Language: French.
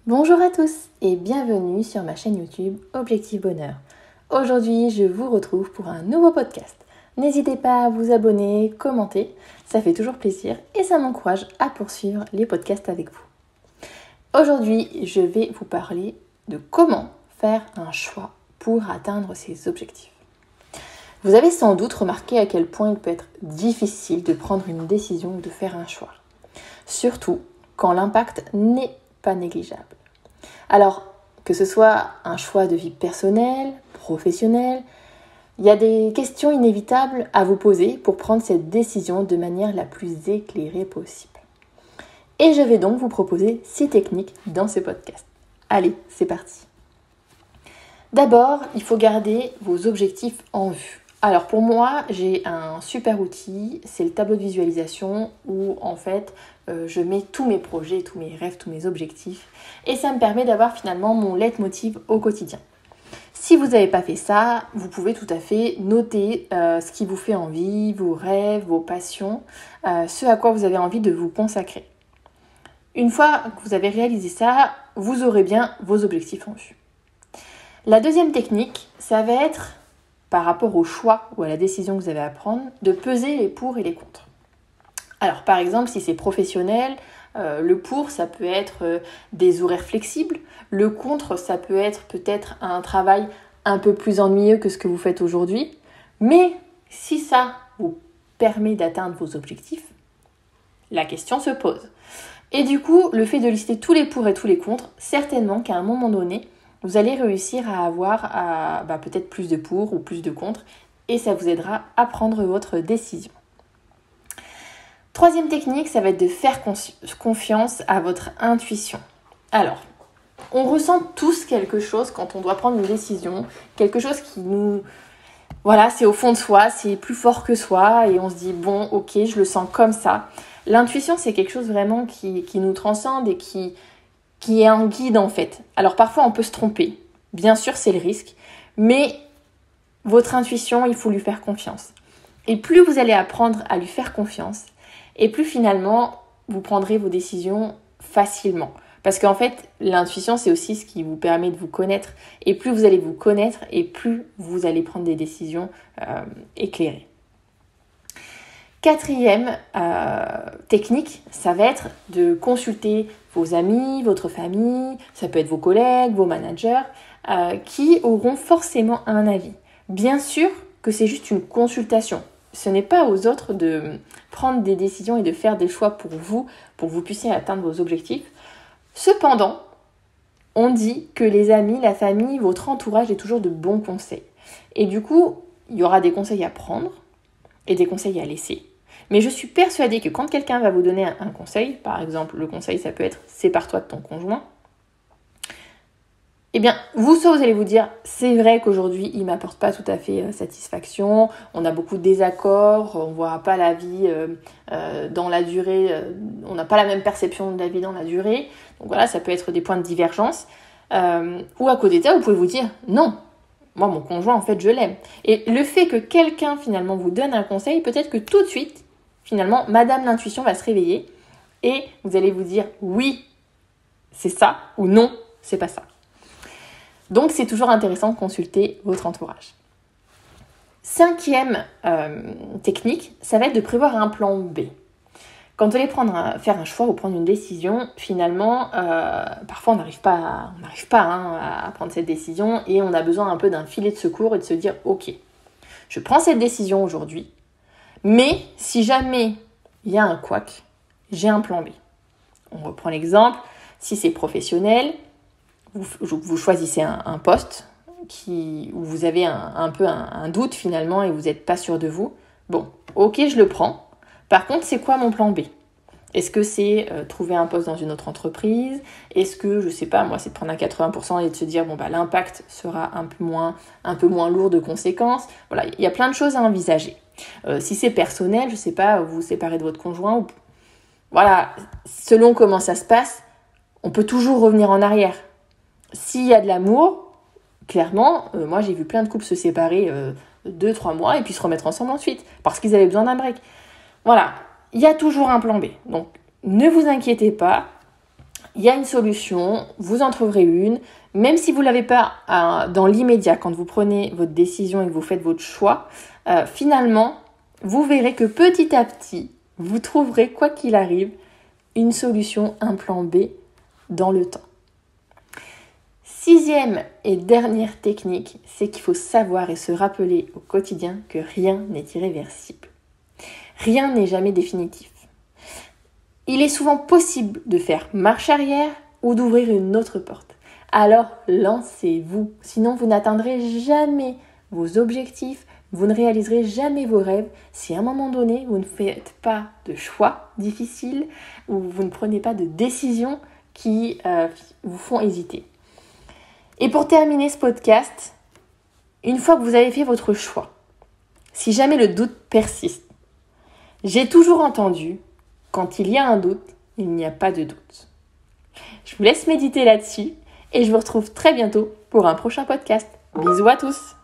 Bonjour à tous et bienvenue sur ma chaîne YouTube Objectif Bonheur. Aujourd'hui, je vous retrouve pour un nouveau podcast. N'hésitez pas à vous abonner, commenter, ça fait toujours plaisir et ça m'encourage à poursuivre les podcasts avec vous. Aujourd'hui, je vais vous parler de comment faire un choix pour atteindre ses objectifs. Vous avez sans doute remarqué à quel point il peut être difficile de prendre une décision ou de faire un choix. Surtout quand l'impact n'est pas négligeable. Alors, que ce soit un choix de vie personnelle, professionnelle, il y a des questions inévitables à vous poser pour prendre cette décision de manière la plus éclairée possible. Et je vais donc vous proposer 6 techniques dans ce podcast. Allez, c'est parti. D'abord, il faut garder vos objectifs en vue. Alors pour moi, j'ai un super outil, c'est le tableau de visualisation où en fait je mets tous mes projets, tous mes rêves, tous mes objectifs et ça me permet d'avoir finalement mon leitmotiv au quotidien. Si vous n'avez pas fait ça, vous pouvez tout à fait noter ce qui vous fait envie, vos rêves, vos passions, ce à quoi vous avez envie de vous consacrer. Une fois que vous avez réalisé ça, vous aurez bien vos objectifs en vue. La deuxième technique, ça va être par rapport au choix ou à la décision que vous avez à prendre, de peser les pour et les contre. Alors par exemple, si c'est professionnel, le pour, ça peut être des horaires flexibles. Le contre, ça peut être peut-être un travail un peu plus ennuyeux que ce que vous faites aujourd'hui. Mais si ça vous permet d'atteindre vos objectifs, la question se pose. Et du coup, le fait de lister tous les pour et tous les contre, certainement qu'à un moment donné, vous allez réussir à avoir peut-être plus de pour ou plus de contre et ça vous aidera à prendre votre décision. Troisième technique, ça va être de faire confiance à votre intuition. Alors, on ressent tous quelque chose quand on doit prendre une décision, quelque chose qui nous... Voilà, c'est au fond de soi, c'est plus fort que soi et on se dit bon, ok, je le sens comme ça. L'intuition, c'est quelque chose vraiment qui nous transcende et qui est un guide en fait. Alors parfois on peut se tromper, bien sûr c'est le risque, mais votre intuition, il faut lui faire confiance. Et plus vous allez apprendre à lui faire confiance, et plus finalement vous prendrez vos décisions facilement. Parce qu'en fait, l'intuition c'est aussi ce qui vous permet de vous connaître, et plus vous allez vous connaître, et plus vous allez prendre des décisions éclairées. Quatrième technique, ça va être de consulter vos amis, votre famille, ça peut être vos collègues, vos managers, qui auront forcément un avis. Bien sûr que c'est juste une consultation. Ce n'est pas aux autres de prendre des décisions et de faire des choix pour que vous puissiez atteindre vos objectifs. Cependant, on dit que les amis, la famille, votre entourage est toujours de bons conseils. Et du coup, il y aura des conseils à prendre et des conseils à laisser. Mais je suis persuadée que quand quelqu'un va vous donner un conseil, par exemple, le conseil, ça peut être « sépare-toi de ton conjoint », eh bien, vous allez vous dire « c'est vrai qu'aujourd'hui, il ne m'apporte pas tout à fait satisfaction, on a beaucoup de désaccords, on ne voit pas la vie dans la durée, on n'a pas la même perception de la vie dans la durée. » Donc voilà, ça peut être des points de divergence. Ou à côté de ça, vous pouvez vous dire « non ». Moi, mon conjoint, en fait, je l'aime. Et le fait que quelqu'un, finalement, vous donne un conseil, peut-être que tout de suite, finalement, Madame l'intuition va se réveiller et vous allez vous dire « oui, c'est ça » ou « non, c'est pas ça ». Donc, c'est toujours intéressant de consulter votre entourage. Cinquième technique, ça va être de prévoir un plan B. Quand vous allez faire un choix ou prendre une décision, finalement, parfois on n'arrive pas à prendre cette décision et on a besoin un peu d'un filet de secours et de se dire « ok, je prends cette décision aujourd'hui, mais si jamais il y a un couac, j'ai un plan B. » On reprend l'exemple, si c'est professionnel, vous choisissez un poste où vous avez un peu un doute finalement et vous n'êtes pas sûr de vous. Bon, ok, je le prends. Par contre, c'est quoi mon plan B ? Est-ce que c'est trouver un poste dans une autre entreprise ? Est-ce que, je sais pas, moi, c'est de prendre un 80% et de se dire, bon, bah, l'impact sera un peu moins lourd de conséquences. Voilà, il y a plein de choses à envisager. Si c'est personnel, je sais pas, vous vous séparez de votre conjoint, voilà, selon comment ça se passe, on peut toujours revenir en arrière. S'il y a de l'amour, clairement, moi, j'ai vu plein de couples se séparer 2-3 mois et puis se remettre ensemble ensuite, parce qu'ils avaient besoin d'un break. Voilà, il y a toujours un plan B. Donc, ne vous inquiétez pas, il y a une solution, vous en trouverez une. Même si vous ne l'avez pas dans l'immédiat, quand vous prenez votre décision et que vous faites votre choix, finalement, vous verrez que petit à petit, vous trouverez, quoi qu'il arrive, une solution, un plan B dans le temps. 6e et dernière technique, c'est qu'il faut savoir et se rappeler au quotidien que rien n'est irréversible. Rien n'est jamais définitif. Il est souvent possible de faire marche arrière ou d'ouvrir une autre porte. Alors lancez-vous, sinon vous n'atteindrez jamais vos objectifs, vous ne réaliserez jamais vos rêves si à un moment donné vous ne faites pas de choix difficiles ou vous ne prenez pas de décisions qui vous font hésiter. Et pour terminer ce podcast, une fois que vous avez fait votre choix, si jamais le doute persiste, j'ai toujours entendu, quand il y a un doute, il n'y a pas de doute. Je vous laisse méditer là-dessus et je vous retrouve très bientôt pour un prochain podcast. Bisous à tous!